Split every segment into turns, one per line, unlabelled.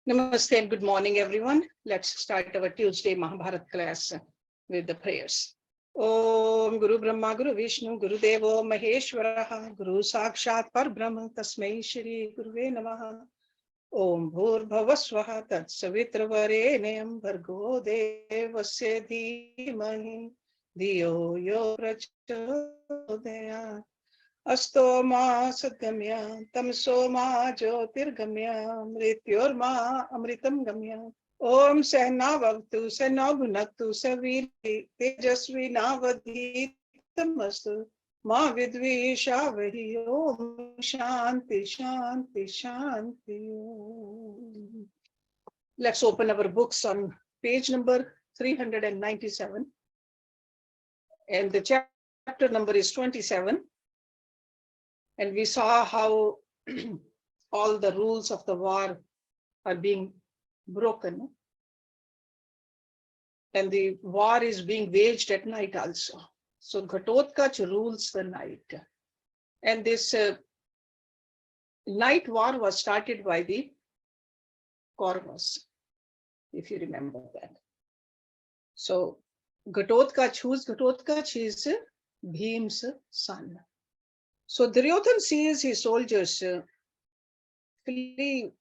Namaste and good morning, everyone. Let's start our Tuesday Mahabharata class with the prayers. Om Guru Brahma Guru Vishnu Guru Devo Maheshwaraha Guru Sakshat Parbrahma Tasmai Shri Guruve Namaha Om Bhur Bhavaswaha Tat Savitra Varenyam Bhargo Devasya Dhimahi Dhiyo Yo Prachodaya Asto ma sadgamya tamso ma jyotirgamya mrityorma amritam gamya Om Sehna Vavtu Sehna Bhunaktu Saviri Tejasvi Navadhitamastu Ma Vidvishavahi Om Shanti Shanti Shanti Om. Let's open our books on page number 397 and the chapter number is 27. And we saw how all the rules of the war are being broken. And the war is being waged at night also. So Ghatotkacha rules the night. And this night war was started by the Kauravas, if you remember that. So Ghatotkacha, who's Ghatotkacha? Is Bhim's son. So Duryodhana sees his soldiers flee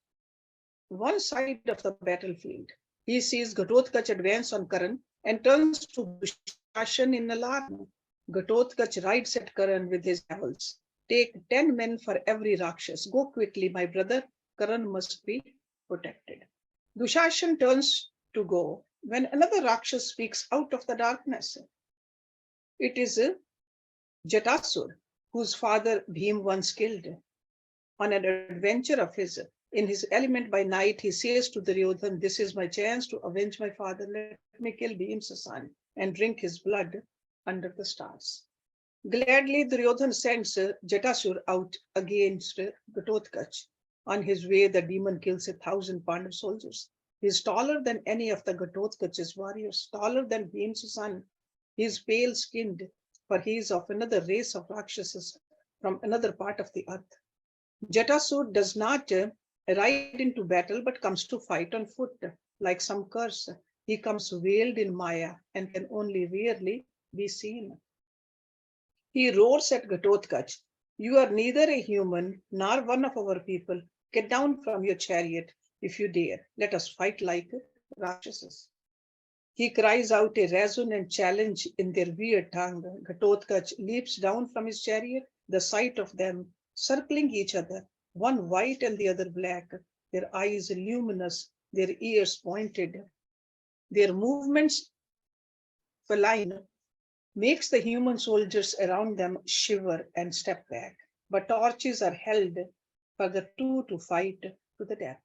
one side of the battlefield. He sees Ghatotkacha advance on Karan and turns to Dushashan in alarm. Ghatotkacha rides at Karan with his camels. Take 10 men for every Rakshas. Go quickly, my brother. Karan must be protected. Dushashan turns to go when another Rakshas speaks out of the darkness. It is Jatasur, whose father Bhim once killed. On an adventure of his, in his element by night, he says to Duryodhana, this is my chance to avenge my father. Let me kill Bhim's son and drink his blood under the stars. Gladly, Duryodhana sends Jatasur out against Ghatotkacha. On his way, the demon kills 1,000 Pandav soldiers. He is taller than any of the Ghatotkacha's warriors, taller than Bhim's son. He is pale-skinned, for he is of another race of Rakshasas from another part of the earth. Jatasur does not ride into battle but comes to fight on foot. Like some curse, he comes veiled in Maya and can only rarely be seen. He roars at Ghatotkacha, you are neither a human nor one of our people. Get down from your chariot if you dare. Let us fight like Rakshasas. He cries out a resonant challenge in their weird tongue. Ghatotkacha leaps down from his chariot. The sight of them circling each other, one white and the other black, their eyes luminous, their ears pointed, their movements feline, makes the human soldiers around them shiver and step back. But torches are held for the two to fight to the death.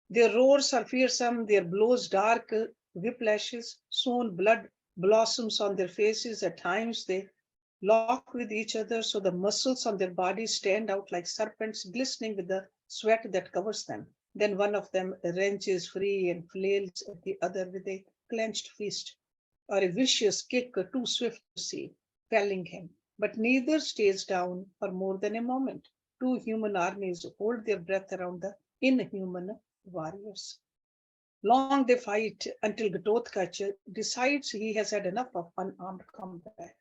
Their roars are fearsome, their blows dark, whiplashes, soon blood blossoms on their faces. At times they lock with each other, so the muscles on their bodies stand out like serpents, glistening with the sweat that covers them. Then one of them wrenches free and flails at the other with a clenched fist, or a vicious kick too swift to see, felling him. But neither stays down for more than a moment. Two human armies hold their breath around the inhuman warriors. Long they fight until Ghatotkacha decides he has had enough of unarmed combat.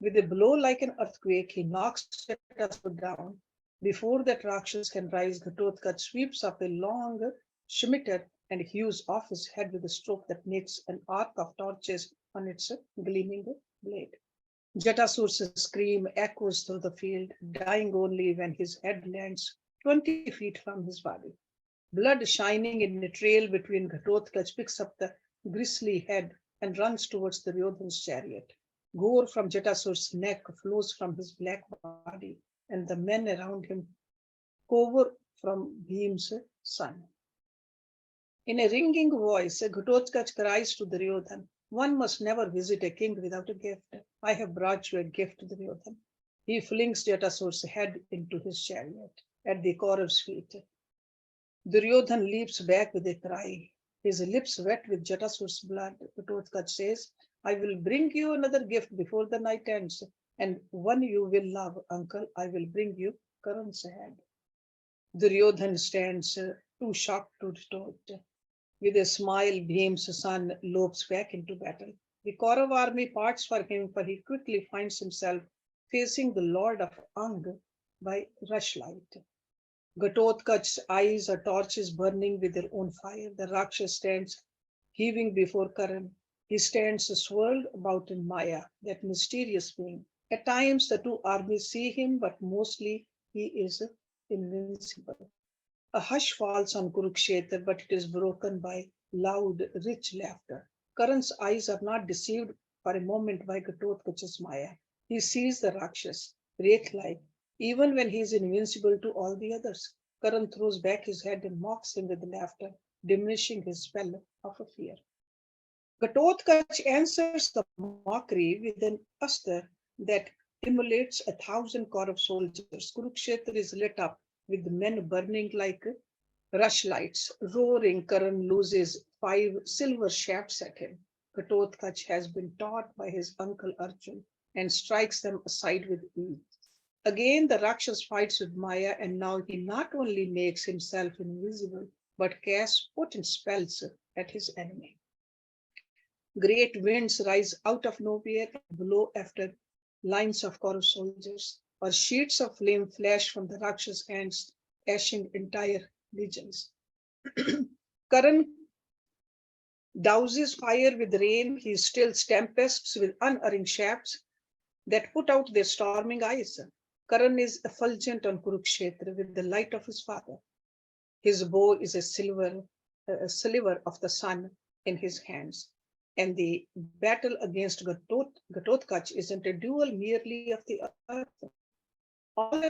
With a blow like an earthquake, he knocks Jatasur down. Before that Rakshas can rise, Ghatotkacha sweeps up a long scimitar and hews off his head with a stroke that makes an arc of torches on its gleaming blade. Jatasur's scream echoes through the field, dying only when his head lands 20 feet from his body. Blood shining in a trail between Ghatotkacha picks up the grisly head and runs towards the Duryodhana's chariot. Gore from Jatasur's neck flows from his black body, and the men around him cover from Bhim's son. In a ringing voice, Ghatotkacha cries to Duryodhana, one must never visit a king without a gift. I have brought you a gift, Duryodhana. He flings Jatasur's head into his chariot at the Kaurav's feet. Duryodhana leaps back with a cry, his lips wet with Jatasur's blood. Ghatotkacha says, I will bring you another gift before the night ends, and one you will love, uncle. I will bring you Karan's head. Duryodhana stands too shocked to retort. With a smile, Bhim's son lopes back into battle. The Kaurav army parts for him, for he quickly finds himself facing the Lord of Ang by rushlight. Ghatotkacha's eyes are torches burning with their own fire. The Rakshas stands heaving before Karan. He stands swirled about in Maya, that mysterious being. At times the two armies see him, but mostly he is invincible. A hush falls on Kurukshetra, but it is broken by loud, rich laughter. Karan's eyes are not deceived for a moment by Ghatotkacha's Maya. He sees the Rakshas, wraith like, even when he is invincible to all the others. Karan throws back his head and mocks him with laughter, diminishing his spell of fear. Ghatotkacha answers the mockery with an astra that immolates 1,000 Kaurav soldiers. Kurukshetra is lit up with men burning like rushlights. Roaring, Karan loses 5 silver shafts at him. Ghatotkacha has been taught by his uncle Arjun and strikes them aside with ease. Again, the Rakshas fights with Maya, and now he not only makes himself invisible, but casts potent spells at his enemy. Great winds rise out of nowhere and blow after lines of Kaurav soldiers, or sheets of flame flash from the Rakshas' hands, ashing entire legions. Karan douses fire with rain, he stills tempests with unerring shafts that put out their storming eyes. Karan is effulgent on Kurukshetra with the light of his father. His bow is a sliver of the sun in his hands. And the battle against Ghatotkacha isn't a duel merely of the earth. All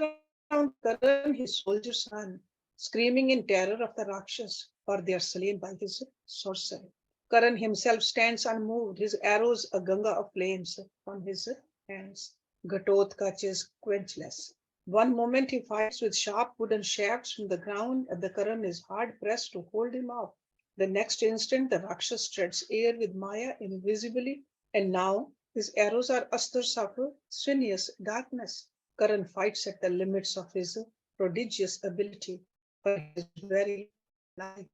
around Karan, his soldiers run, screaming in terror of the Rakshas, or they are slain by his sorcery. Karan himself stands unmoved, his arrows a ganga of flames on his hands. Ghatotkacha is quenchless. One moment he fights with sharp wooden shafts from the ground, and the Karan is hard pressed to hold him off. The next instant, the Rakshas treads air with Maya invisibly, and now his arrows are astras of sinuous darkness. Karan fights at the limits of his prodigious ability, for his very life.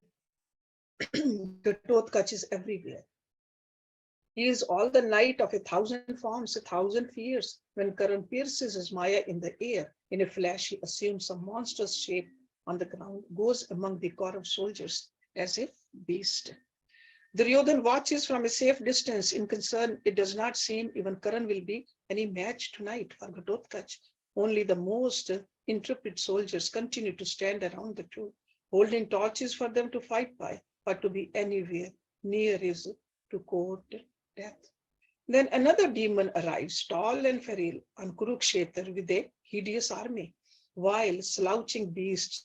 Ghatotkacha is everywhere. He is all the night of 1,000 forms, 1,000 fears. When Karan pierces his Maya in the air, in a flash he assumes some monstrous shape on the ground, goes among the Kaurav soldiers as a beast. Duryodhan watches from a safe distance in concern. It does not seem even Karan will be any match tonight for Ghatotkacha. Only the most intrepid soldiers continue to stand around the two, holding torches for them to fight by, but to be anywhere near is to court death. Then another demon arrives, tall and feral, on Kurukshetra with a hideous army, while slouching beasts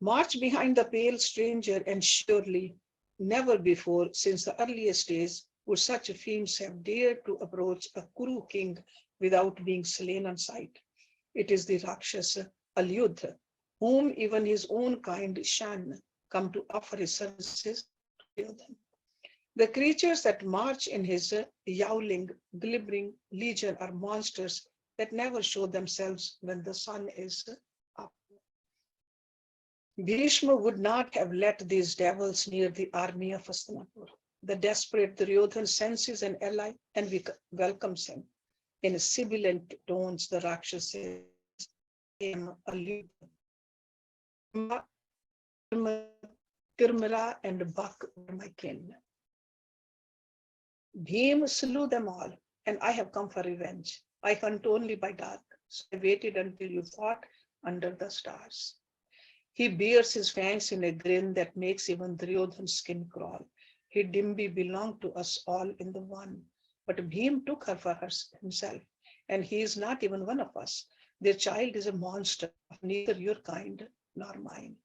march behind the pale stranger, and surely never before since the earliest days would such fiends have dared to approach a Kuru king without being slain on sight. It is the Rakshasa Alyudha, whom even his own kind shun, come to offer his services to Duryodhan. The creatures that march in his yowling, glibbering legion are monsters that never show themselves when the sun is up. Bhishma would not have let these devils near the army of Hastinapur. The desperate Duryodhan senses an ally and welcomes him. In sibilant tones, the Rakshas says, I am Alyudha. Tirmala and Bak were my kin. Bhim slew them all, and I have come for revenge. I hunt only by dark, so I waited until you fought under the stars. He bears his fangs in a grin that makes even Duryodhan's skin crawl. Hidimbi belonged to us all in the one, but Bhim took her for himself, and he is not even one of us. Their child is a monster of neither your kind nor mine.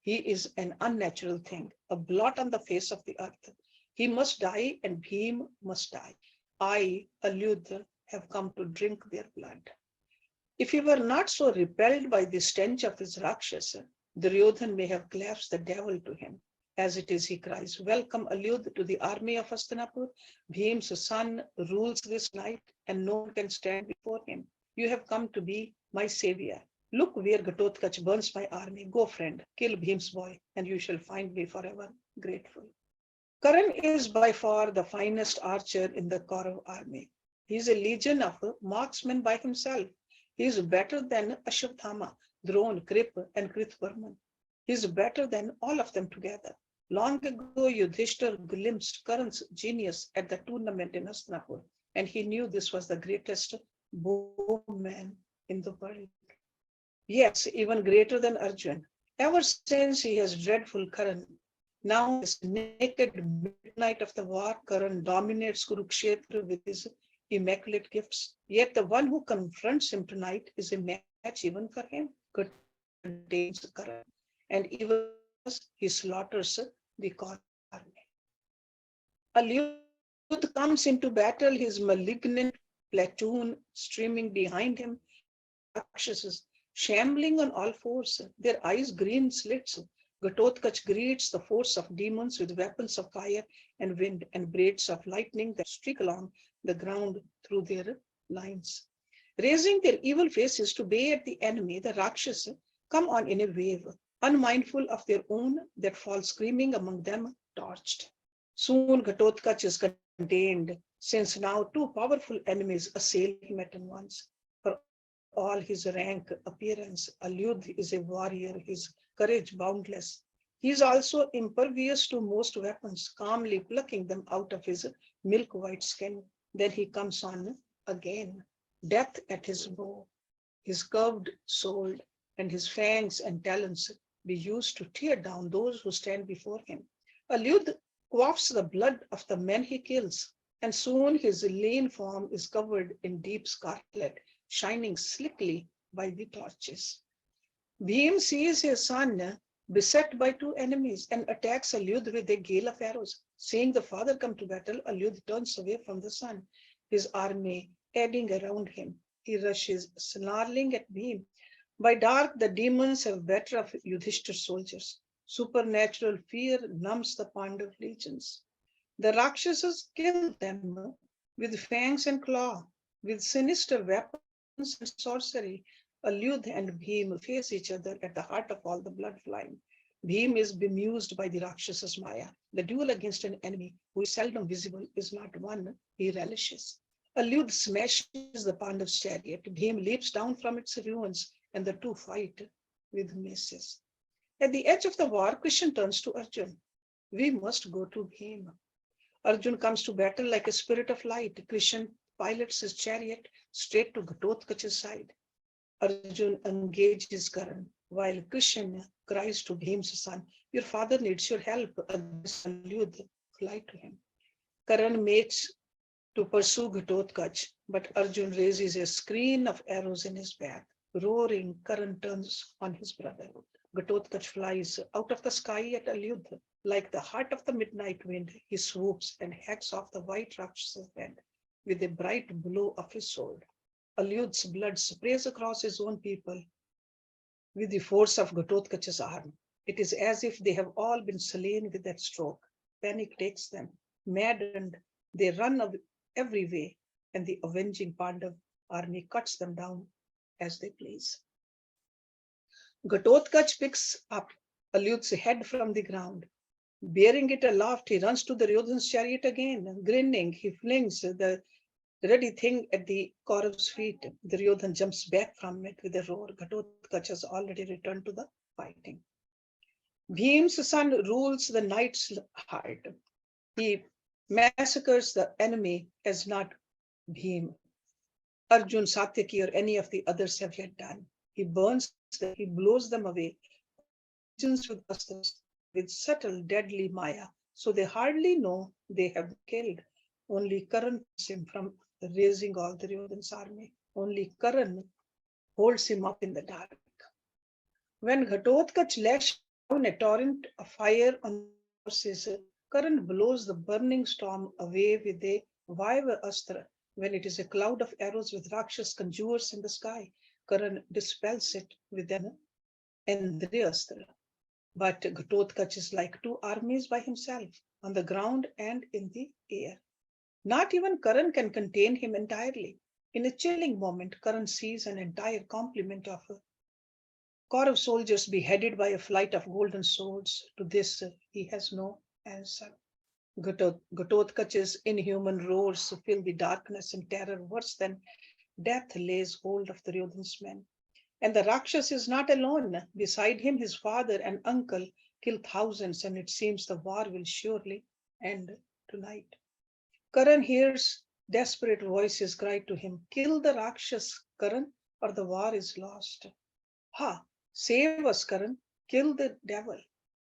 He is an unnatural thing, a blot on the face of the earth. He must die, and Bhim must die. I, Alyudha, have come to drink their blood. If he were not so repelled by the stench of his Rakshasa, Duryodhan may have clasped the devil to him. As it is, he cries, welcome, Alyudha, to the army of Hastinapur. Bhim's son rules this night, and no one can stand before him. You have come to be my savior. Look where Ghatotkacha burns my army. Go, friend, kill Bhim's boy, and you shall find me forever grateful. Karan is by far the finest archer in the Kaurav army. He is a legion of marksmen by himself. He is better than Ashwatthama, Drona, Kripa, and Kritvarman. He is better than all of them together. Long ago, Yudhishthir glimpsed Karan's genius at the tournament in Hastinapur, and he knew this was the greatest bowman in the world. Yes, even greater than Arjun. Ever since he has dreadful Karan, now in this naked midnight of the war, Karan dominates Kurukshetra with his immaculate gifts. Yet the one who confronts him tonight is a match even for him. Contains Karan, and even as he slaughters the Kaurav army. Alyud comes into battle, his malignant platoon streaming behind him, Rakshasas shambling on all fours, their eyes green slits. Ghatotkacha greets the force of demons with weapons of fire and wind and braids of lightning that streak along the ground through their lines. Raising their evil faces to bay at the enemy, the Rakshasas come on in a wave, unmindful of their own that fall screaming among them, torched. Soon Ghatotkacha is contained, since now two powerful enemies assail him at once. For all his rank appearance, Alyud is a warrior, his courage boundless. He is also impervious to most weapons, calmly plucking them out of his milk white skin. Then he comes on again, death at his bow, his curved sword, and his fangs and talons be used to tear down those who stand before him. Alyud quaffs the blood of the men he kills, and soon his lean form is covered in deep scarlet, shining slickly by the torches. Bhim sees his son beset by two enemies and attacks Alyud with a gale of arrows. Seeing the father come to battle, Alyud turns away from the son, his army eddying around him. He rushes, snarling at Bhim. By dark, the demons have better of Yudhishthir's soldiers. Supernatural fear numbs the Pandav legions. The Rakshasas kill them with fangs and claw, with sinister weapons and sorcery. Alyud and Bhim face each other at the heart of all the blood flying. Bhim is bemused by the Rakshasas' Maya. The duel against an enemy who is seldom visible is not one he relishes. Alyud smashes the Pandav's chariot. Bhim leaps down from its ruins, and the two fight with maces. At the edge of the war, Krishna turns to Arjun. We must go to Bhim. Arjun comes to battle like a spirit of light. Krishna pilots his chariot straight to Ghatotkacha's side. Arjun engages Karan, while Krishna cries to Bhim's son, your father needs your help against Alyud. Fly to him. Karan makes to pursue Ghatotkacha, but Arjun raises a screen of arrows in his back. Roaring, Karan turns on his brother. Ghatotkacha flies out of the sky at Alyud. Like the heart of the midnight wind, he swoops and hacks off the white Rakshasa's head with a bright blow of his sword. Alyud's blood sprays across his own people with the force of Ghatotkacha's arm. It is as if they have all been slain with that stroke. Panic takes them. Maddened, they run every way, and the avenging Pandav army cuts them down as they please. Ghatotkacha picks up Alyud's head from the ground. Bearing it aloft, he runs to the Duryodhana's chariot again. Grinning, he flings the ready thing at the Kaurav's feet. Duryodhana jumps back from it with a roar. Ghatotkacha has already returned to the fighting. Bhim's son rules the knight's heart. He massacres the enemy as not Bhim, Arjun, Satyaki, or any of the others have yet done. He burns them, he blows them away, poisons with astras, with subtle, deadly maya, so they hardly know they have been killed. Only Karan keeps him from raising all the Duryodhana's army. Only Karan holds him up in the dark. When Ghatotkacha lashes down a torrent of fire on the horses, Karan blows the burning storm away with a Vaiva Astra. When it is a cloud of arrows with Rakshas conjures in the sky, Karan dispels it with an Indra. But Ghatotkacha is like two armies by himself, on the ground and in the air. Not even Karan can contain him entirely. In a chilling moment, Karan sees an entire complement of Kaurav soldiers beheaded by a flight of golden swords. To this he has no answer. Ghatotkacha's inhuman roars fill the darkness, and terror worse than death lays hold of Duryodhana's men. And the Rakshas is not alone. Beside him, his father and uncle kill thousands, and it seems the war will surely end tonight. Karan hears desperate voices cry to him, "Kill the Rakshas, Karan, or the war is lost." Ha! Save us, Karan. Kill the devil.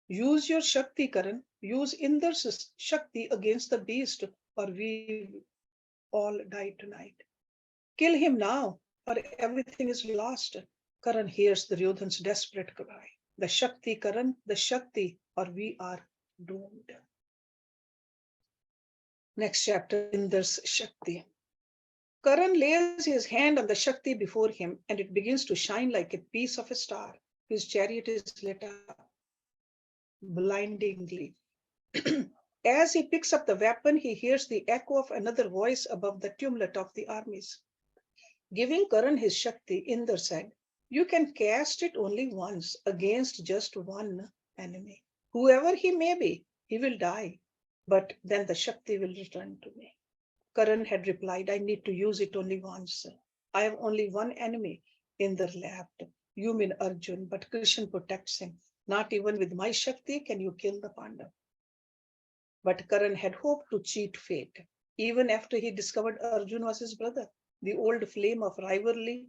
Use your Shakti, Karan. Use Indra's Shakti against the beast, or we all die tonight. Kill him now, or everything is lost. Karan hears Duryodhana's desperate cry. The Shakti, Karan, the Shakti, or we are doomed. Next chapter, Indra's Shakti. Karan lays his hand on the Shakti before him, and it begins to shine like a piece of a star. His chariot is lit up blindingly. As he picks up the weapon, he hears the echo of another voice above the tumult of the armies. Giving Karan his Shakti, Indra said, "You can cast it only once against just one enemy. Whoever he may be, he will die, but then the Shakti will return to me." Karan had replied, "I need to use it only once. I have only one enemy, Indra left. You mean Arjun, but Krishna protects him. Not even with my Shakti can you kill the Pandav." But Karan had hoped to cheat fate. Even after he discovered Arjun was his brother, the old flame of rivalry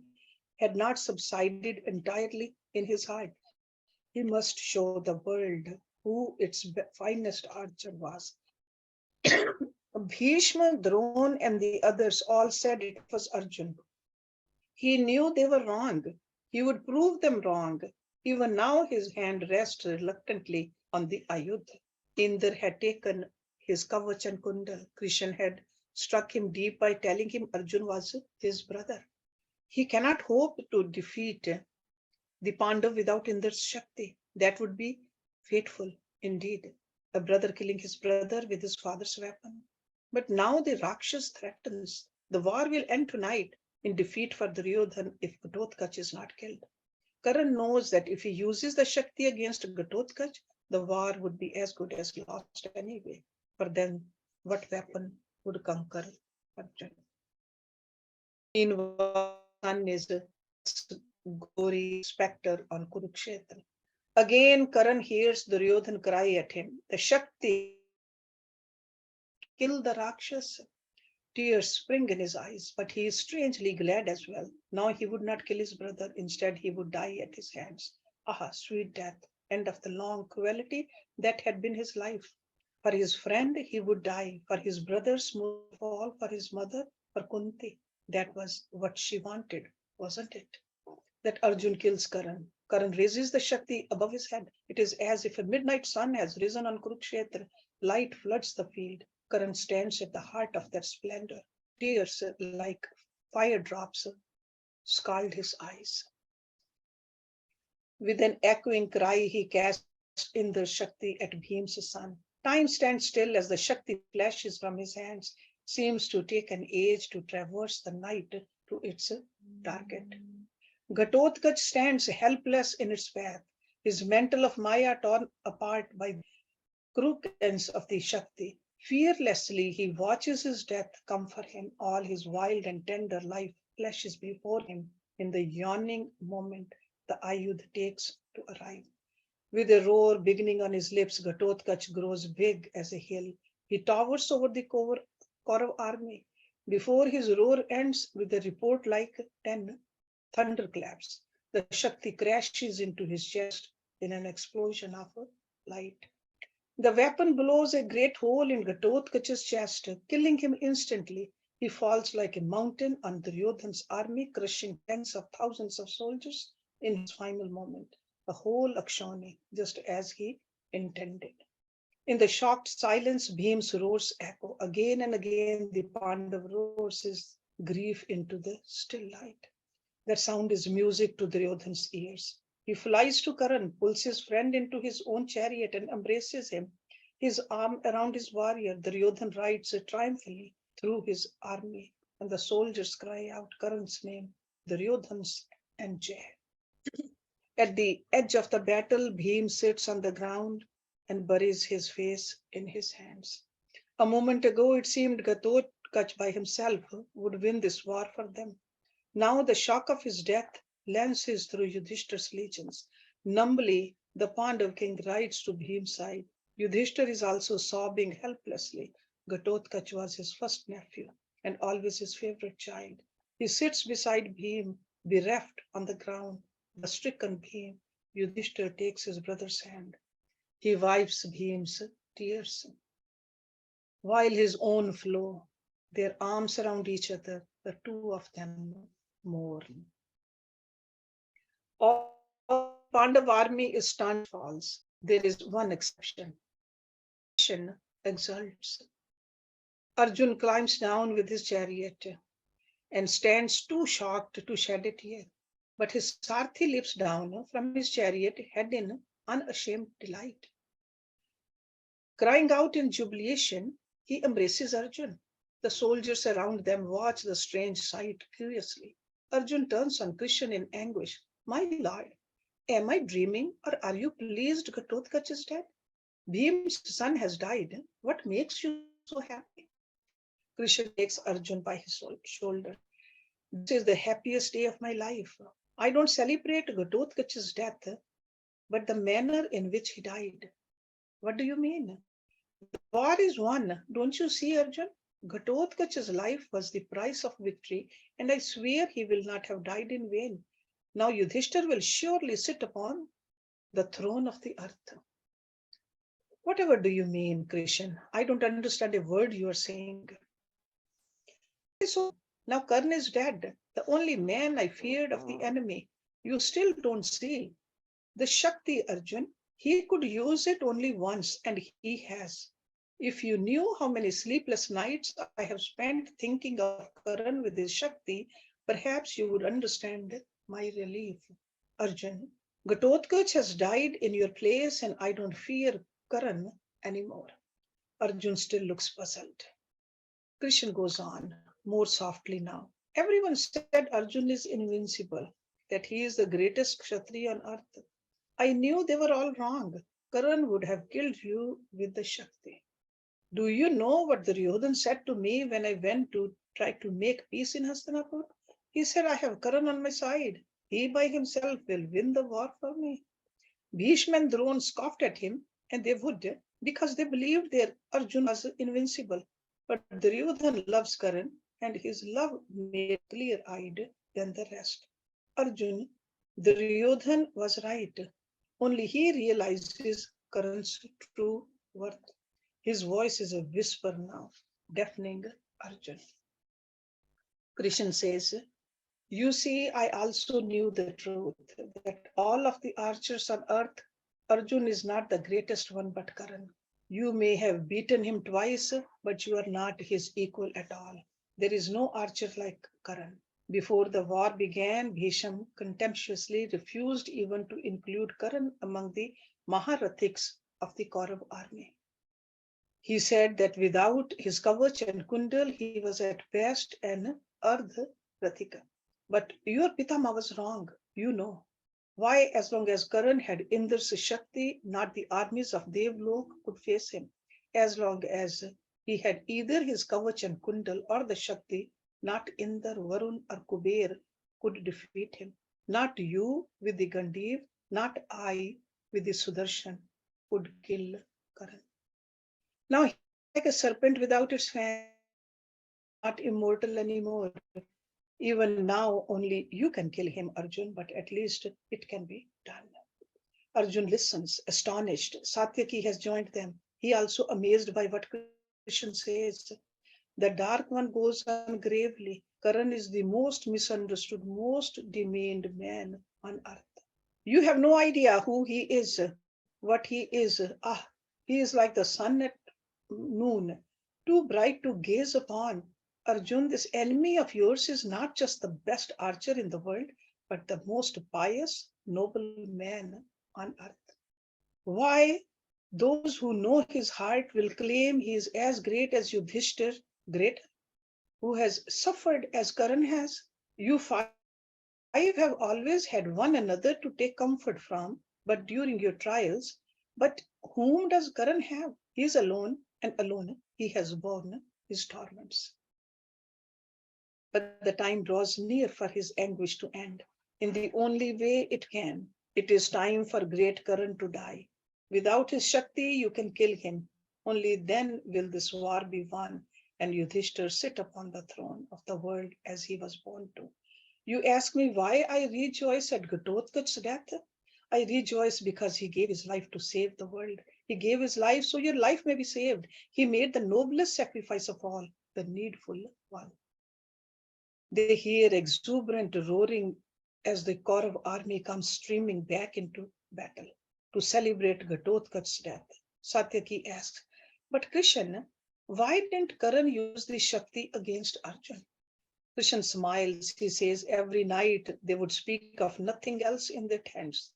had not subsided entirely in his heart. He must show the world who its finest archer was. Bhishma, Drona, and the others all said it was Arjun. He knew they were wrong. He would prove them wrong. Even now his hand rests reluctantly on the Ayudha. Indra had taken his Kavach and Kundal. Krishna had struck him deep by telling him Arjun was his brother. He cannot hope to defeat the Pandav without Indra's Shakti. That would be fateful indeed. A brother killing his brother with his father's weapon. But now the Rakshas threatens. The war will end tonight in defeat for Duryodhan if Ghatotkacha is not killed. Karan knows that if he uses the Shakti against Ghatotkacha, the war would be as good as lost anyway. For then, what weapon would conquer Arjun? Meanwhile, the sun is gory spectre on Kurukshetra. Again, Karan hears Duryodhan cry at him, "The Shakti, kill the Rakshas." Tears spring in his eyes, but he is strangely glad as well. Now he would not kill his brother, instead, he would die at his hands. Ah, sweet death, end of the long cruelty that had been his life. For his friend, he would die. For his brother, smooth fall. For his mother, for Kunti. That was what she wanted, wasn't it? That Arjun kills Karan. Karan raises the Shakti above his head. It is as if a midnight sun has risen on Kurukshetra. Light floods the field. Karan stands at the heart of that splendor. Tears like fire drops scald his eyes. With an echoing cry, he casts in the Shakti at Bhim's son. Time stands still as the Shakti flashes from his hands, seems to take an age to traverse the night to its target. Ghatotkacha stands helpless in its path, his mantle of Maya torn apart by crookends of the Shakti. Fearlessly he watches his death come for him. All his wild and tender life flashes before him in the yawning moment the Ayudha takes to arrive. With a roar beginning on his lips, Ghatotkacha grows big as a hill. He towers over the Kaurav army. Before his roar ends with a report like 10 thunderclaps, the Shakti crashes into his chest in an explosion of light. The weapon blows a great hole in Ghatotkacha's chest, killing him instantly. He falls like a mountain on Duryodhan's army, crushing tens of thousands of soldiers in his final moment. The whole Akshoni, just as he intended. In the shocked silence, Bhim's roars echo. Again and again, the Pandav roars his grief into the still light. That sound is music to Duryodhan's ears. He flies to Karan, pulls his friend into his own chariot and embraces him. His arm around his warrior, Duryodhan rides triumphantly through his army, and the soldiers cry out Karan's name, Duryodhan's and Jay. At the edge of the battle, Bhim sits on the ground and buries his face in his hands. A moment ago, it seemed Ghatotkacha by himself would win this war for them. Now the shock of his death lances through Yudhishthir's legions. Numbly, the Pandav king rides to Bhim's side. Yudhishthir is also sobbing helplessly. Ghatotkacha was his first nephew and always his favorite child. He sits beside Bhim, bereft on the ground. The stricken Bhim, Yudhishthir takes his brother's hand. He wipes Bhim's tears while his own flow. Their arms around each other, the two of them mourn. All the Pandav army is stunned, falls. There is one exception. Nation exults. Arjun climbs down with his chariot and stands too shocked to shed a tear. But his Sarthi leaps down from his chariot, head in unashamed delight. Crying out in jubilation, he embraces Arjun. The soldiers around them watch the strange sight curiously. Arjun turns on Krishna in anguish. My lord, am I dreaming or are you pleased Ghatotkacha is dead? Bhim's son has died. What makes you so happy? Krishna takes Arjun by his shoulder. This is the happiest day of my life. I don't celebrate Ghatotkacha's death, but the manner in which he died. What do you mean? The war is won. Don't you see, Arjun? Ghatotkacha's life was the price of victory, and I swear he will not have died in vain. Now Yudhishthir will surely sit upon the throne of the earth. Whatever do you mean, Krishna? I don't understand a word you are saying. So now Karna is dead, the only man I feared of the enemy. You still don't see. The Shakti, Arjun, he could use it only once, and he has. If you knew how many sleepless nights I have spent thinking of Karan with his Shakti, perhaps you would understand my relief. Arjun, Ghatotkacha has died in your place, and I don't fear Karan anymore. Arjun still looks puzzled. Krishna goes on, more softly now. Everyone said Arjun is invincible, that he is the greatest Kshatriya on earth. I knew they were all wrong. Karan would have killed you with the Shakti. Do you know what Duryodhan said to me when I went to try to make peace in Hastinapur? He said, I have Karan on my side. He by himself will win the war for me. Bhishma and Drona scoffed at him, and they would, because they believed their Arjun was invincible. But Duryodhan loves Karan, and his love made clear-eyed than the rest. Arjun, Duryodhan was right. Only he realizes Karan's true worth. His voice is a whisper now, deafening Arjun. Krishna says, you see, I also knew the truth, that all of the archers on earth, Arjun is not the greatest one but Karan. You may have beaten him twice, but you are not his equal at all. There is no archer like Karan. Before the war began, Bhisham contemptuously refused even to include Karan among the Maharathiks of the Kaurav army. He said that without his Kavach and Kundal, he was at best an Ardh Rathika. But your Pitama was wrong, you know. Why, as long as Karan had Indra's Shakti, not the armies of Devlok could face him. As long as he had either his Kavach and Kundal or the Shakti, not Indra, Varun or Kuber could defeat him. Not you with the Gandiv, not I with the Sudarshan could kill Karan. Now he is like a serpent without its fangs. He is not immortal anymore. Even now, only you can kill him, Arjun, but at least it can be done. Arjun listens, astonished. Satyaki has joined them. He also amazed by what Krishna says. The Dark One goes on gravely. Karan is the most misunderstood, most demeaned man on earth. You have no idea who he is, what he is. Ah, he is like the sun at noon, too bright to gaze upon. Arjun, this enemy of yours is not just the best archer in the world, but the most pious, noble man on earth. Why? Those who know his heart will claim he is as great as Yudhishthir, greater, who has suffered as Karan has. You fight have always had one another to take comfort from, but during your trials, but whom does Karan have? He is alone, and alone he has borne his torments. But the time draws near for his anguish to end. In the only way it can, it is time for great Karan to die. Without his Shakti, you can kill him. Only then will this war be won, and Yudhishthir sit upon the throne of the world as he was born to. You ask me why I rejoice at Ghatotkacha's death? I rejoice because he gave his life to save the world. He gave his life so your life may be saved. He made the noblest sacrifice of all, the needful one. They hear exuberant roaring as the Kaurav army comes streaming back into battle to celebrate Ghatotkacha's death. Satyaki asks, but Krishna, why didn't Karan use the Shakti against Arjun? Krishna smiles. He says every night they would speak of nothing else in their tents.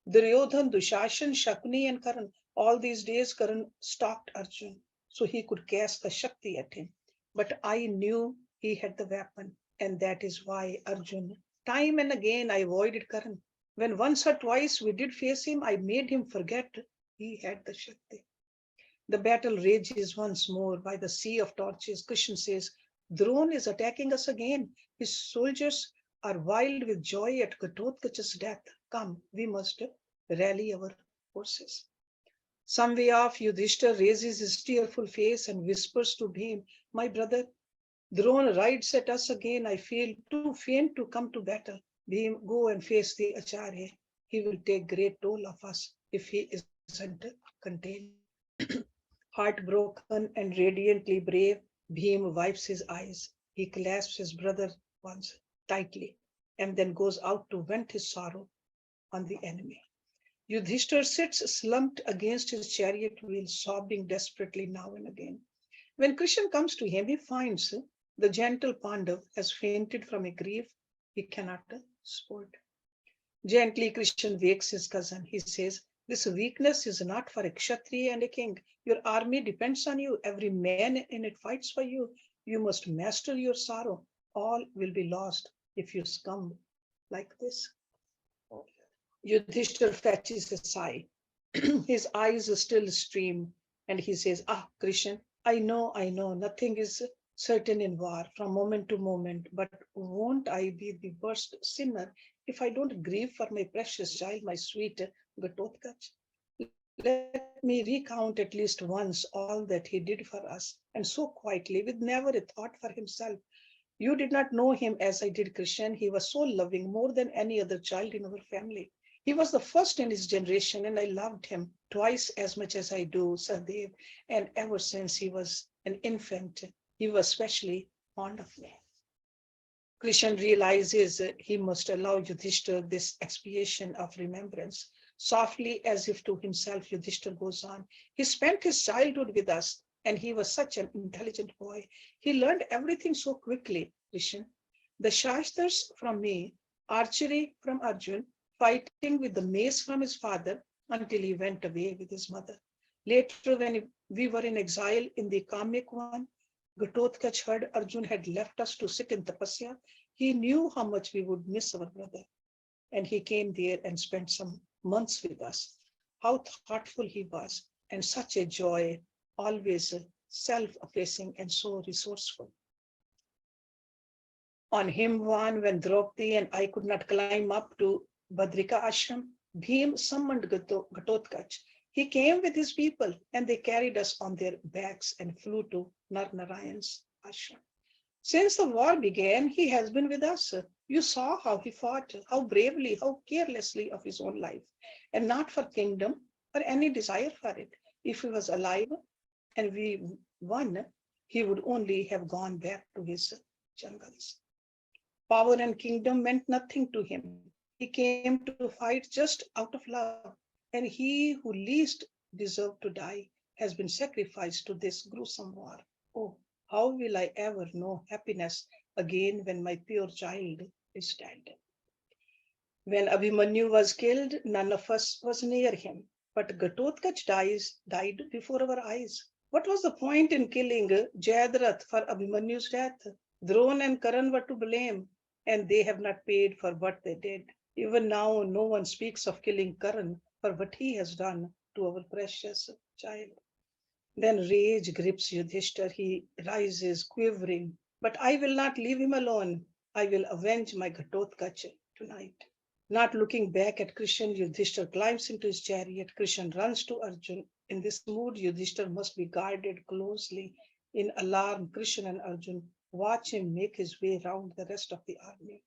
Duryodhan, Dushashan, Shakuni, and Karan. All these days, Karan stalked Arjun so he could cast the Shakti at him. But I knew he had the weapon, and that is why Arjun, time and again, I avoided Karan. When once or twice we did face him, I made him forget he had the Shakti. The battle rages once more by the sea of torches. Krishna says, Drona is attacking us again. His soldiers are wild with joy at Ghatotkacha's death. Come, we must rally our forces. Some way off, Yudhishthir raises his tearful face and whispers to Bhim, my brother, Drona rides at us again. I feel too faint to come to battle. Bhim, go and face the Acharya. He will take great toll of us if he isn't contained. Heartbroken and radiantly brave, Bhim wipes his eyes. He clasps his brother once tightly and then goes out to vent his sorrow on the enemy. Yudhishthir sits slumped against his chariot wheel, sobbing desperately now and again. When Krishna comes to him, he finds the gentle Pandav has fainted from a grief he cannot support. Gently, Krishna wakes his cousin. He says, this weakness is not for a Kshatriya and a king. Your army depends on you. Every man in it fights for you. You must master your sorrow. All will be lost if you succumb like this. Yudhishthir fetches a sigh. His eyes still stream and he says, Krishna, I know, nothing is certain in war from moment to moment, but won't I be the worst sinner if I don't grieve for my precious child, my sweet Ghatotkacha? Let me recount at least once all that he did for us, and so quietly, with never a thought for himself. You did not know him as I did Krishna. He was so loving, more than any other child in our family. He was the first in his generation, and I loved him twice as much as I do Sadev. And ever since he was an infant, he was especially fond of me. Krishna realizes he must allow Yudhishthir this expiation of remembrance. Softly, as if to himself, Yudhishthir goes on. He spent his childhood with us, and he was such an intelligent boy. He learned everything so quickly, Krishna. The Shastras from me, archery from Arjun, fighting with the mace from his father until he went away with his mother. Later, when we were in exile in the Kamik one, Ghatotkacha heard Arjun had left us to sit in tapasya. He knew how much we would miss our brother, and he came there and spent some months with us. How thoughtful he was, and such a joy, always self-effacing and so resourceful. On Himvan, when Draupadi and I could not climb up to Badrika ashram, Bhim summoned Ghatotkacha. He came with his people, and they carried us on their backs and flew to Narnarayan's ashram. Since the war began, he has been with us. You saw how he fought, how bravely, how carelessly of his own life, and not for kingdom or any desire for it. If he was alive and we won, he would only have gone back to his jungles. Power and kingdom meant nothing to him. He came to fight just out of love, and he who least deserved to die has been sacrificed to this gruesome war. Oh, how will I ever know happiness again when my pure child is dead? When Abhimanyu was killed, none of us was near him, but Ghatotkacha died before our eyes. What was the point in killing Jayadratha for Abhimanyu's death? Drona and Karan were to blame, and they have not paid for what they did. Even now, no one speaks of killing Karan for what he has done to our precious child. Then rage grips Yudhishthir. He rises, quivering. But I will not leave him alone. I will avenge my Ghatotkacha tonight. Not looking back at Krishna, Yudhishthir climbs into his chariot. Krishna runs to Arjun. In this mood, Yudhishthir must be guarded closely. In alarm, Krishna and Arjun watch him make his way round the rest of the army.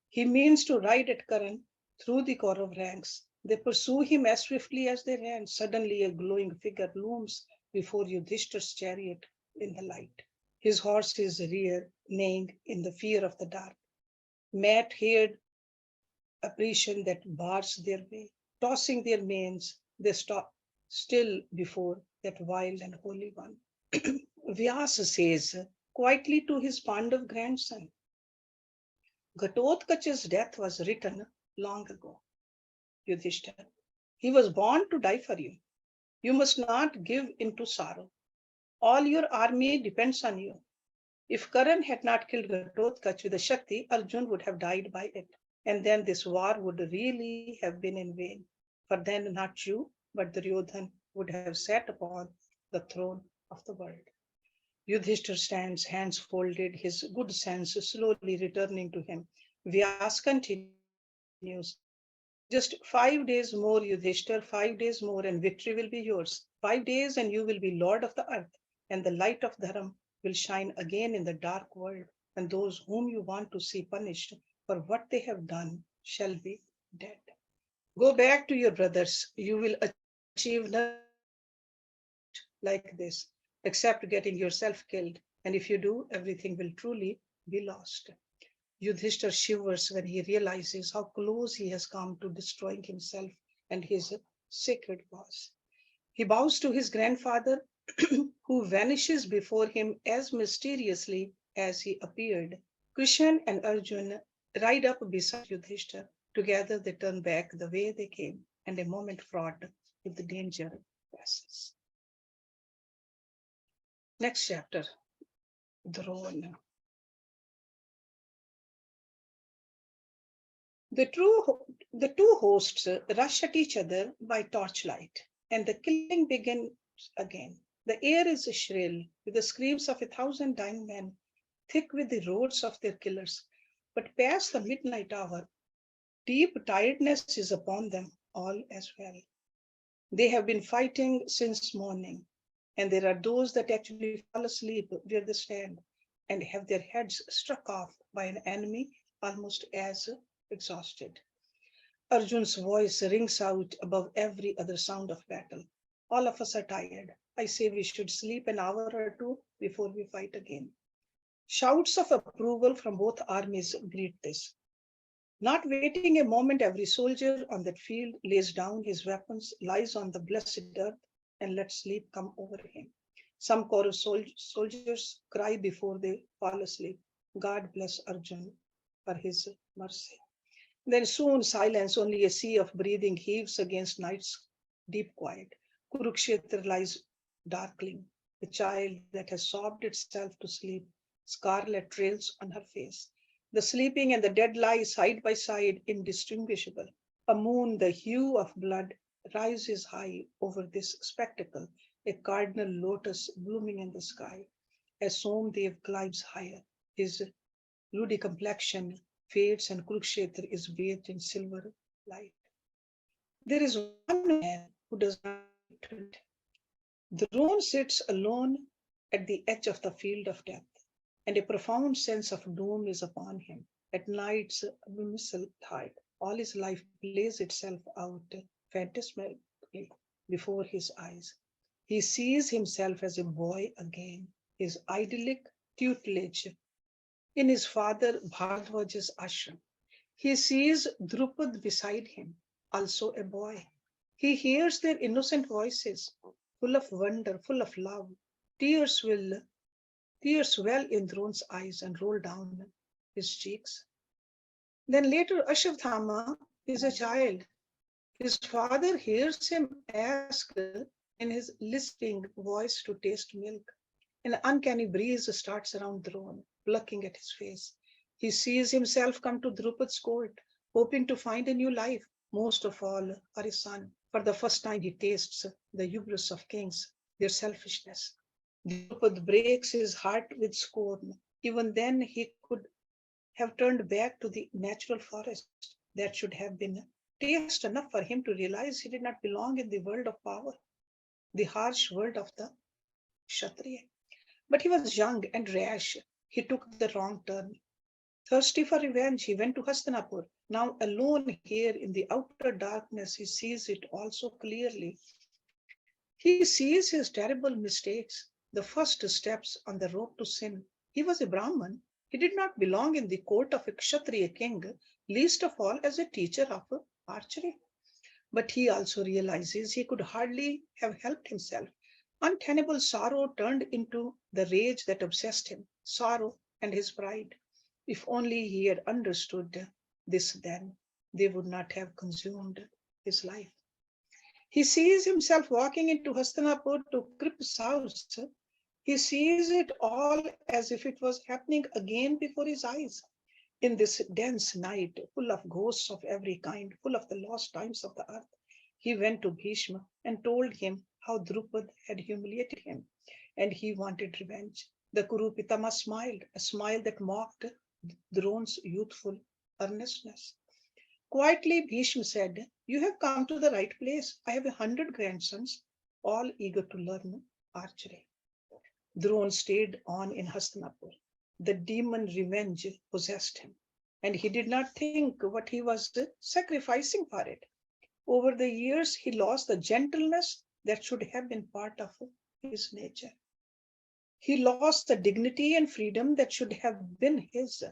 He means to ride at Karan through the Kaurav ranks. They pursue him as swiftly as they ran. Suddenly, a glowing figure looms before Yudhishthir's chariot in the light. His horse is rear, neighing in the fear of the dark. Mat haired apparition that bars their way. Tossing their manes, they stop still before that wild and holy one. Vyasa says quietly to his Pandav grandson, Ghatotkacha's death was written long ago, Yudhishthira. He was born to die for you. You must not give into sorrow. All your army depends on you. If Karan had not killed Ghatotkacha with the Shakti, Arjun would have died by it. And then this war would really have been in vain. For then not you, but Duryodhan would have sat upon the throne of the world. Yudhishthir stands, hands folded, his good sense slowly returning to him. Vyas continues, just 5 days more, Yudhishthir, 5 days more, and victory will be yours. 5 days, and you will be lord of the earth, and the light of Dharam will shine again in the dark world, and those whom you want to see punished for what they have done shall be dead. Go back to your brothers. You will achieve nothing like this, except getting yourself killed, and if you do, everything will truly be lost. Yudhishthir shivers when he realizes how close he has come to destroying himself and his sacred cause. He bows to his grandfather, who vanishes before him as mysteriously as he appeared. Krishna and Arjun ride up beside Yudhishthir. Together they turn back the way they came, and a moment fraught with the danger passes. Next chapter, Drona. The two hosts rush at each other by torchlight, and the killing begins again. The air is shrill with the screams of 1,000 dying men, thick with the roars of their killers. But past the midnight hour, deep tiredness is upon them all as well. They have been fighting since morning, and there are those that actually fall asleep where they stand and have their heads struck off by an enemy almost as exhausted. Arjun's voice rings out above every other sound of battle. All of us are tired. I say we should sleep an hour or two before we fight again. Shouts of approval from both armies greet this. Not waiting a moment, every soldier on that field lays down his weapons, lies on the blessed earth, and lets sleep come over him. Some Kaurav soldiers cry before they fall asleep, God bless Arjun for his mercy. Then soon silence, only a sea of breathing heaves against night's deep quiet. Kurukshetra lies darkling, the child that has sobbed itself to sleep, scarlet trails on her face. The sleeping and the dead lie side by side, indistinguishable. A moon, the hue of blood, rises high over this spectacle, a cardinal lotus blooming in the sky. As Somdev climbs higher, his ruddy complexion fades and Kurukshetra is bathed in silver light. There is one man who does not sleep tonight. Drone sits alone at the edge of the field of death, and a profound sense of doom is upon him. At night's missile thought, all his life plays itself out phantasmically before his eyes. He sees himself as a boy again, his idyllic tutelage in his father Bhardwaj's ashram. He sees Drupad beside him, also a boy. He hears their innocent voices, full of wonder, full of love. Tears will Tears well in Drone's eyes and roll down his cheeks. Then later, Ashwatthama is a child. His father hears him ask in his lisping voice to taste milk. An uncanny breeze starts around Drone, plucking at his face. He sees himself come to Drupad's court, hoping to find a new life, most of all for his son. For the first time, he tastes the hubris of kings, their selfishness. Drupad breaks his heart with scorn. Even then, he could have turned back to the natural forest. That should have been taste enough for him to realize he did not belong in the world of power, the harsh world of the Kshatriya. But he was young and rash. He took the wrong turn. Thirsty for revenge, he went to Hastinapur. Now alone here in the outer darkness, he sees it all so clearly. He sees his terrible mistakes, the first steps on the road to sin. He was a Brahman. He did not belong in the court of a Kshatriya king, least of all as a teacher of archery. But he also realizes he could hardly have helped himself. Untenable sorrow turned into the rage that obsessed him, sorrow and his pride. If only he had understood this then, they would not have consumed his life. He sees himself walking into Hastinapur to Krip's house. He sees it all as if it was happening again before his eyes. In this dense night, full of ghosts of every kind, full of the lost times of the earth, he went to Bhishma and told him how Drupad had humiliated him, and he wanted revenge. The Kuru Pitama smiled, a smile that mocked Drona's youthful earnestness. Quietly, Bhishma said, "You have come to the right place. I have 100 grandsons, all eager to learn archery." Drona stayed on in Hastinapur. The demon revenge possessed him, and he did not think what he was sacrificing for it. Over the years, he lost the gentleness that should have been part of his nature. He lost the dignity and freedom that should have been his.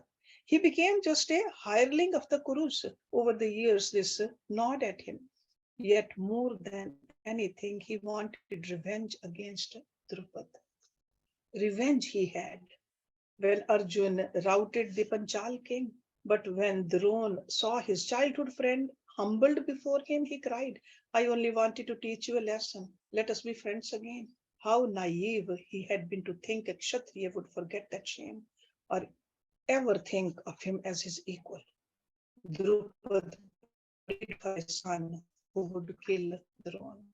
He became just a hireling of the Kurus. Over the years, this gnawed at him. Yet more than anything, he wanted revenge against Drupad. Revenge he had when Arjun routed the Panchal king. But when Drona saw his childhood friend humbled before him, he cried, "I only wanted to teach you a lesson. Let us be friends again." How naive he had been to think a Kshatriya would forget that shame or ever think of him as his equal. Drupad prayed for a son who would kill Drona.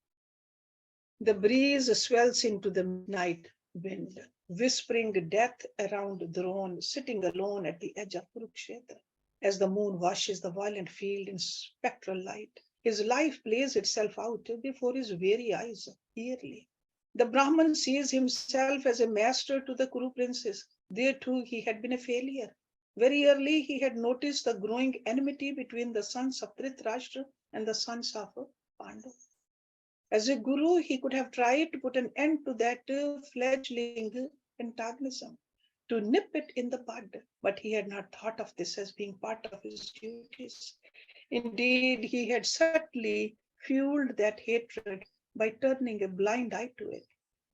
The breeze swells into the midnight wind, whispering death around Drona, sitting alone at the edge of Kurukshetra. As the moon washes the violent field in spectral light, his life plays itself out before his very eyes, yearly. The Brahman sees himself as a master to the Kuru princes. There too he had been a failure. Very early he had noticed the growing enmity between the sons of Dhritarashtra and the sons of Pandu. As a guru, he could have tried to put an end to that fledgling antagonism, to nip it in the bud, but he had not thought of this as being part of his duties. Indeed, he had subtly fueled that hatred by turning a blind eye to it,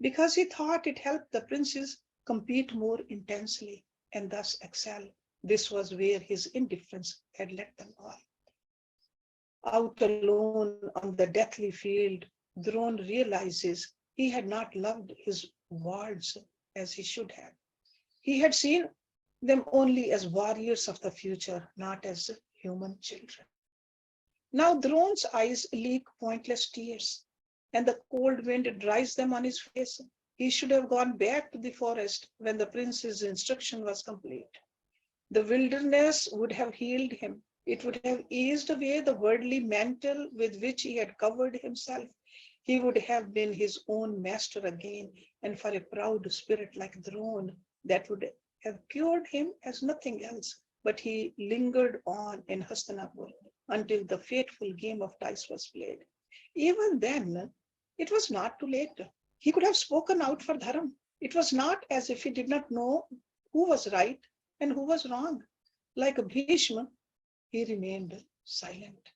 because he thought it helped the princes compete more intensely and thus excel. This was where his indifference had led them all. Out alone on the deathly field, Drona realizes he had not loved his wards as he should have. He had seen them only as warriors of the future, not as human children. Now Drona's eyes leak pointless tears, and the cold wind dries them on his face. He should have gone back to the forest when the prince's instruction was complete. The wilderness would have healed him. It would have eased away the worldly mantle with which he had covered himself. He would have been his own master again, and for a proud spirit like Drona, that would have cured him as nothing else. But he lingered on in Hastinapur until the fateful game of dice was played. Even then, it was not too late. He could have spoken out for Dharam. It was not as if he did not know who was right and who was wrong. Like Bhishma, he remained silent.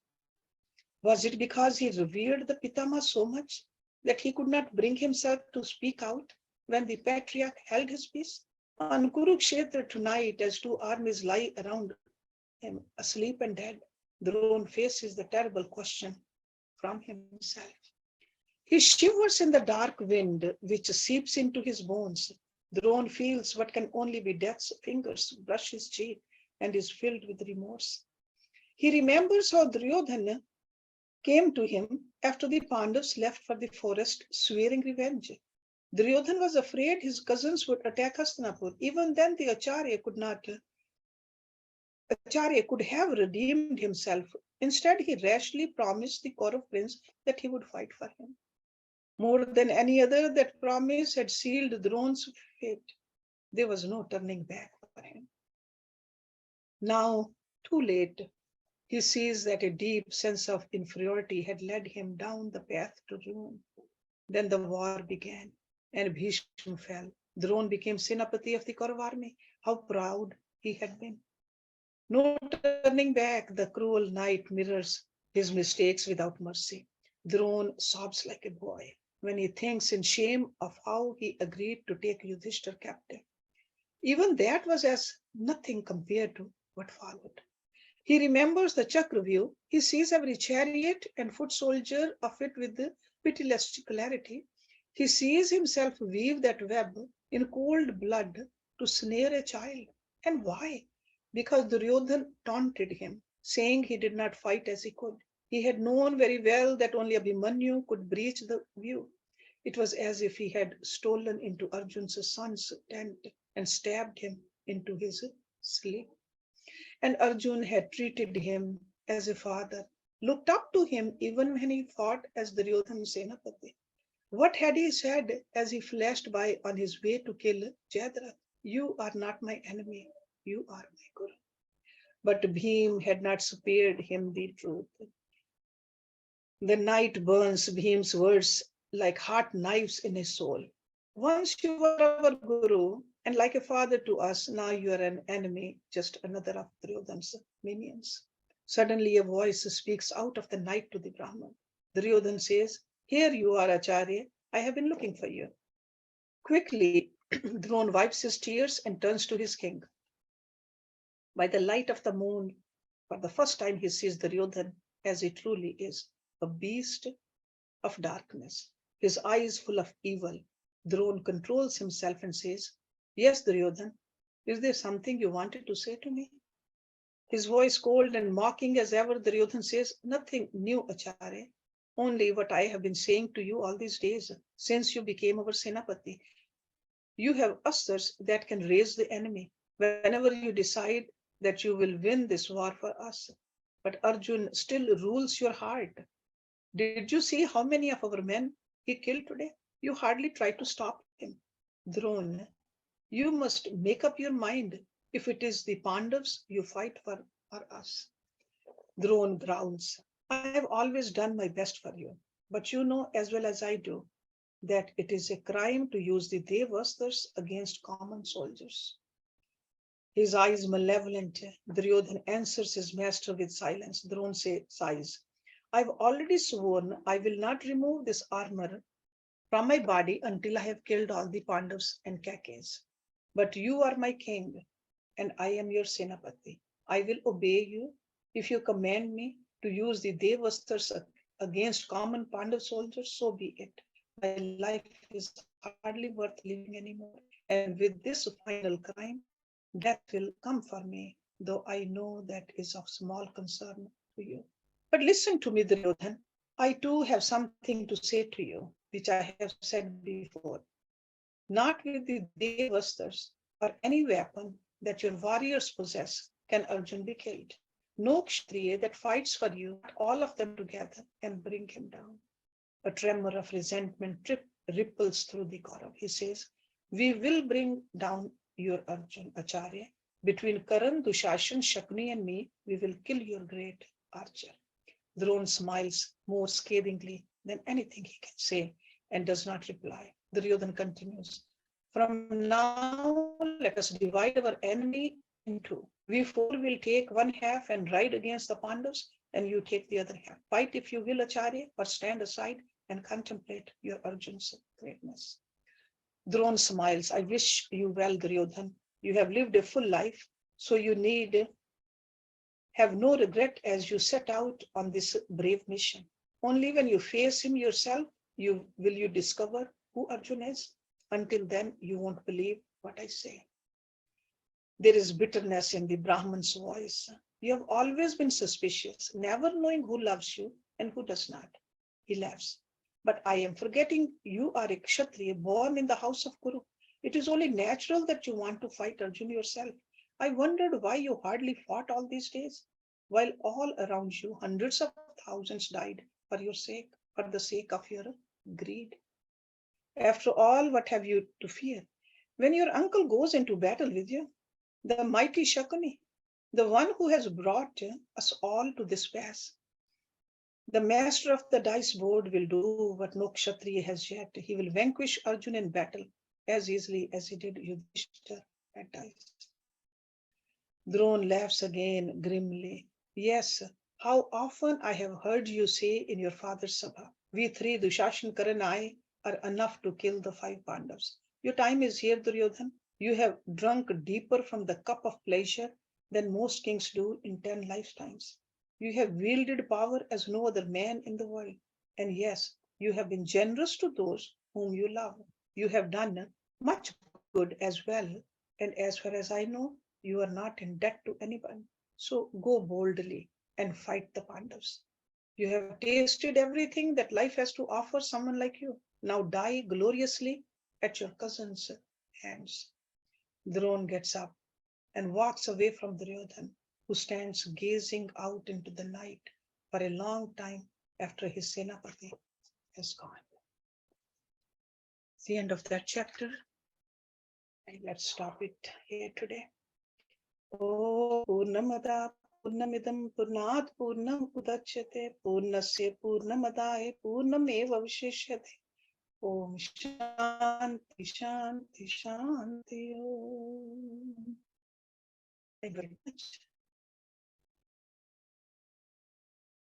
Was it because he revered the Pitama so much that he could not bring himself to speak out when the patriarch held his peace? On Kurukshetra tonight, as two armies lie around him, asleep and dead, Drona faces the terrible question from himself. He shivers in the dark wind which seeps into his bones. Drona feels what can only be death's fingers brush his cheek, and is filled with remorse. He remembers how Duryodhana came to him after the Pandavas left for the forest, swearing revenge. Duryodhana was afraid his cousins would attack Hastinapur. Even then, the Acharya could have redeemed himself. Instead, he rashly promised the Kaurav prince that he would fight for him. More than any other, that promise had sealed Drona's fate. There was no turning back for him. Now, too late, he sees that a deep sense of inferiority had led him down the path to ruin. Then the war began, and Bhishma fell. Drona became Senapati of the Kaurav army. How proud he had been. No turning back, the cruel night mirrors his mistakes without mercy. Drona sobs like a boy when he thinks in shame of how he agreed to take Yudhishthir captive. Even that was as nothing compared to what followed. He remembers the Chakravyu. He sees every chariot and foot soldier of it with the pitiless clarity. He sees himself weave that web in cold blood to snare a child. And why? Because Duryodhana taunted him, saying he did not fight as he could. He had known very well that only Abhimanyu could breach the view. It was as if he had stolen into Arjun's son's tent and stabbed him into his sleep. And Arjun had treated him as a father, looked up to him even when he fought as Duryodhana Senapati. What had he said as he flashed by on his way to kill Jayadratha? You are not my enemy, you are my Guru. But Bhim had not spared him the truth. The night burns Bhim's words like hot knives in his soul. Once you were our Guru and like a father to us, now you are an enemy, just another of Duryodhana's minions. Suddenly a voice speaks out of the night to the Brahman. Duryodhana says, Here you are, Acharya. I have been looking for you. Quickly, Drona wipes his tears and turns to his king. By the light of the moon, for the first time he sees Duryodhana as he truly is, a beast of darkness, his eyes full of evil. Drona controls himself and says, Yes, Duryodhana, is there something you wanted to say to me? His voice cold and mocking as ever, Duryodhana says, Nothing new, Acharya, only what I have been saying to you all these days, since you became our Senapati. You have asters that can raise the enemy whenever you decide that you will win this war for us. But Arjun still rules your heart. Did you see how many of our men he killed today? You hardly tried to stop him. Drona, you must make up your mind if it is the Pandavas you fight for or us. Drona growls. I have always done my best for you, but you know as well as I do that it is a crime to use the Devastras against common soldiers. His eyes malevolent, Duryodhana answers his master with silence. Drona sighs. I've already sworn I will not remove this armor from my body until I have killed all the Pandavas and Kakes. But you are my king, and I am your Senapati. I will obey you if you command me to use the Devastras against common Pandav soldiers, so be it. My life is hardly worth living anymore. And with this final crime, death will come for me, though I know that is of small concern to you. But listen to me, Duryodhan. I too have something to say to you, which I have said before. Not with the Devastras or any weapon that your warriors possess can Arjun be killed. No Kshatriya that fights for you, all of them together, can bring him down. A tremor of resentment ripples through the Kaurav. He says, We will bring down your Arjun, Acharya. Between Karan, Dushashan, Shakni, and me, we will kill your great archer. Drona smiles more scathingly than anything he can say and does not reply. Duryodhana continues, From now, let us divide our enemy into two. We four will take one half and ride against the Pandavas, and you take the other half. Fight if you will, Acharya, or stand aside and contemplate your Arjun's greatness. Drona smiles. I wish you well, Duryodhan. You have lived a full life, so you need have no regret as you set out on this brave mission. Only when you face him yourself will you discover who Arjun is. Until then, you won't believe what I say. There is bitterness in the Brahman's voice. You have always been suspicious, never knowing who loves you and who does not. He laughs. But I am forgetting you are a Kshatriya born in the house of Kuru. It is only natural that you want to fight Arjun yourself. I wondered why you hardly fought all these days, while all around you hundreds of thousands died for your sake, for the sake of your greed. After all, what have you to fear? When your uncle goes into battle with you, the mighty Shakuni, the one who has brought us all to this pass, the master of the dice board will do what no Kshatriya has yet. He will vanquish Arjun in battle as easily as he did Yudhishthir at dice. Drona laughs again grimly. Yes, how often I have heard you say in your father's sabha, we three, Dushashan, Karan, I, are enough to kill the five Pandavas. Your time is here, Duryodhan. You have drunk deeper from the cup of pleasure than most kings do in 10 lifetimes. You have wielded power as no other man in the world. And yes, you have been generous to those whom you love. You have done much good as well. And as far as I know, you are not in debt to anyone. So go boldly and fight the Pandavas. You have tasted everything that life has to offer someone like you. Now die gloriously at your cousin's hands. Drona gets up and walks away from Duryodhan, who stands gazing out into the night for a long time after his Senapati has gone. It's the end of that chapter. And let's stop it here today. Oh, Purnamada Purnamidam Purnat Purnam Udachyate Purnasya Purnamadaya Purnameva Vishishyate. Om Shanti Shanti Shanti Om. Thank you very much.